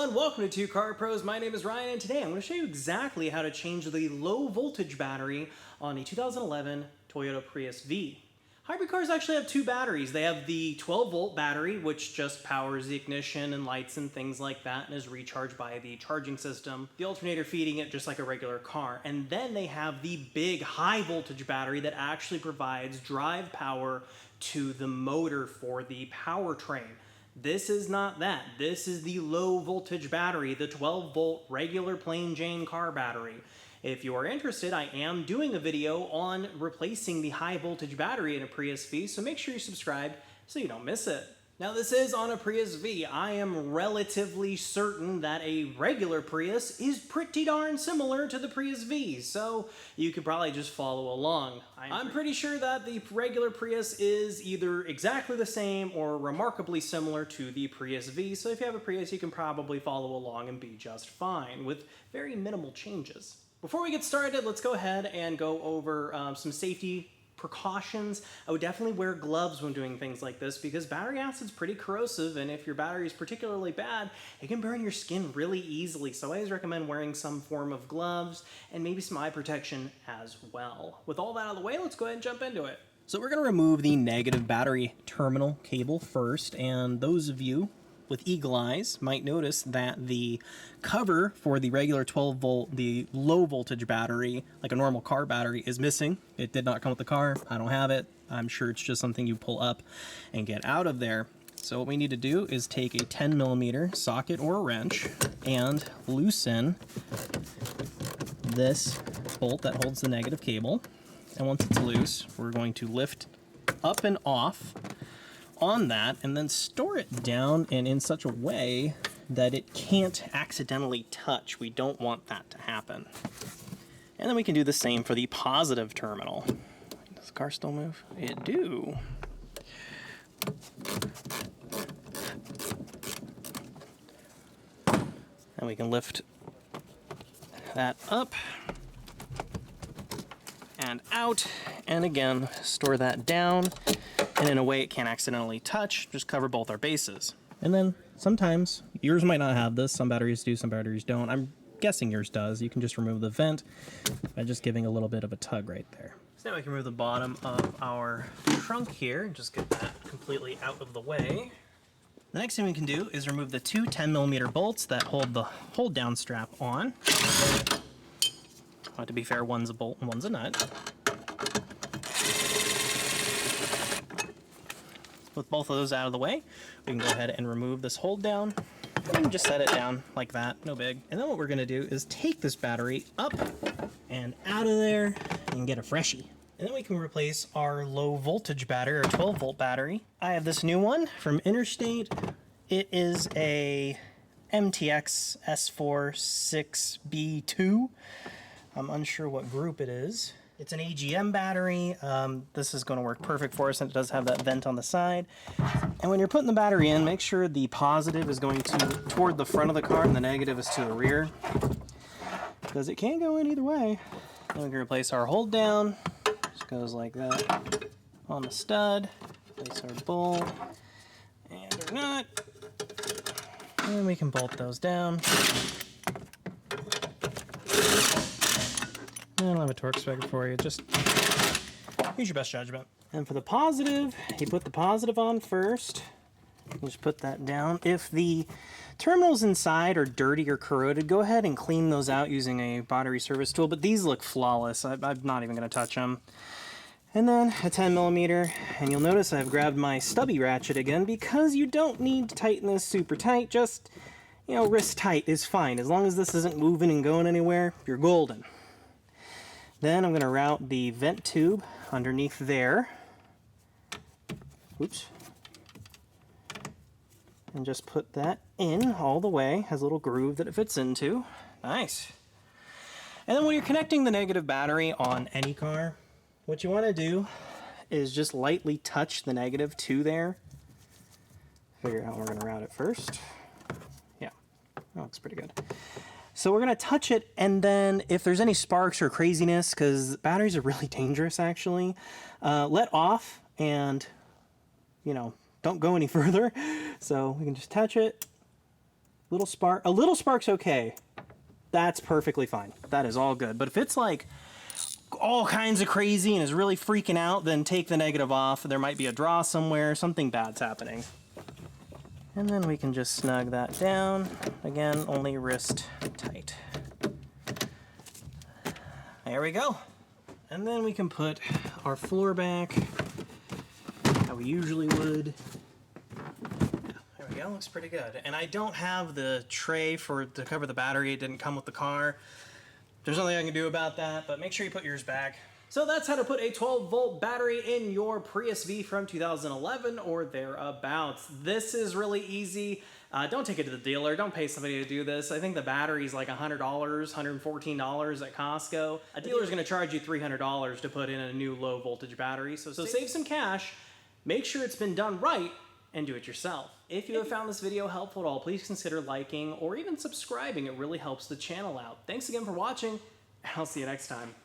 everyone, welcome to Two Car Pros. My name is Ryan and today I'm going to show you exactly how to change the low voltage battery on a 2011 Toyota Prius V. Hybrid cars actually have two batteries. They have the 12 volt battery, which just powers the ignition and lights and things like that and is recharged by the charging system, the alternator feeding it just like a regular car. And then they have the big high voltage battery that actually provides drive power to the motor for the powertrain. This is not that. This is the low voltage battery, the 12 volt regular plain Jane car battery. If you are interested, I am doing a video on replacing the high voltage battery in a Prius V, so make sure you subscribe so you don't miss it. Now this is on a Prius V. I am relatively certain that a regular Prius is pretty darn similar to the Prius V, so you could probably just follow along. I'm pretty sure that the regular Prius is either exactly the same or remarkably similar to the Prius V, so if you have a Prius you can probably follow along and be just fine with very minimal changes. Before we get started, let's go ahead and go over some safety precautions. I would definitely wear gloves when doing things like this because battery acid's pretty corrosive, and if your battery is particularly bad, it can burn your skin really easily. So I always recommend wearing some form of gloves and maybe some eye protection as well. With all that out of the way, let's go ahead and jump into it. So we're going to remove the negative battery terminal cable first, and those of you with eagle eyes might notice that the cover for the regular 12 volt, the low voltage battery, like a normal car battery, is missing. It did not come with the car. I don't have it. I'm sure it's just something you pull up and get out of there. So what we need to do is take a 10mm socket or a wrench and loosen this bolt that holds the negative cable. And once it's loose, we're going to lift up and off on that and then store it down and in such a way that it can't accidentally touch. We don't want that to happen. And then we can do the same for the positive terminal. Does the car still move? It do. And we can lift that up and out, and again store that down, and in a way it can't accidentally touch. Just cover both our bases. And then sometimes yours might not have this. Some batteries do, some batteries don't. I'm guessing yours does. You can just remove the vent by just giving a little bit of a tug right there. So now we can remove the bottom of our trunk here and just get that completely out of the way. The next thing we can do is remove the two 10mm bolts that hold the hold down strap on. To be fair, one's a bolt and one's a nut. With both of those out of the way, we can go ahead and remove this hold down. And we can just set it down like that, no big. And then what we're gonna do is take this battery up and out of there and get a freshie. And then we can replace our low voltage battery, or 12 volt battery. I have this new one from Interstate. It is a MTX S46B2. I'm unsure what group it is. It's an AGM battery. This is going to work perfect for us, and it does have that vent on the side. And when you're putting the battery in, make sure the positive is going toward the front of the car and the negative is to the rear, because it can go in either way. Then we can replace our hold down. Just goes like that on the stud. Place our bolt and our nut. And we can bolt those down. I don't have a torque spec for you, just use your best judgment. And for the positive, you put the positive on first. Just put that down. If the terminals inside are dirty or corroded, go ahead and clean those out using a battery service tool, but these look flawless. I'm not even going to touch them. And then a 10mm, and you'll notice I've grabbed my stubby ratchet again because you don't need to tighten this super tight. Just, you know, wrist tight is fine. As long as this isn't moving and going anywhere, you're golden. Then I'm going to route the vent tube underneath there. Oops. And just put that in all the way. Has a little groove that it fits into. Nice. And then when you're connecting the negative battery on any car, what you want to do is just lightly touch the negative to there. Figure out how we're going to route it first. Yeah, that looks pretty good. So we're going to touch it, and then if there's any sparks or craziness, because batteries are really dangerous actually, let off and, you know, don't go any further. So we can just touch it, A little spark's okay. That's perfectly fine. That is all good. But if it's like all kinds of crazy and is really freaking out, then take the negative off. There might be a draw somewhere, something bad's happening. And then we can just snug that down. Again, only wrist tight. There we go. And then we can put our floor back how we usually would. There we go, looks pretty good. And I don't have the tray to cover the battery. It didn't come with the car. There's nothing I can do about that, but make sure you put yours back. So that's how to put a 12-volt battery in your Prius V from 2011 or thereabouts. This is really easy. Don't take it to the dealer. Don't pay somebody to do this. I think the battery's like $100, $114 at Costco. A dealer's gonna charge you $300 to put in a new low voltage battery. So save some cash, make sure it's been done right, and do it yourself. If you have found this video helpful at all, please consider liking or even subscribing. It really helps the channel out. Thanks again for watching, and I'll see you next time.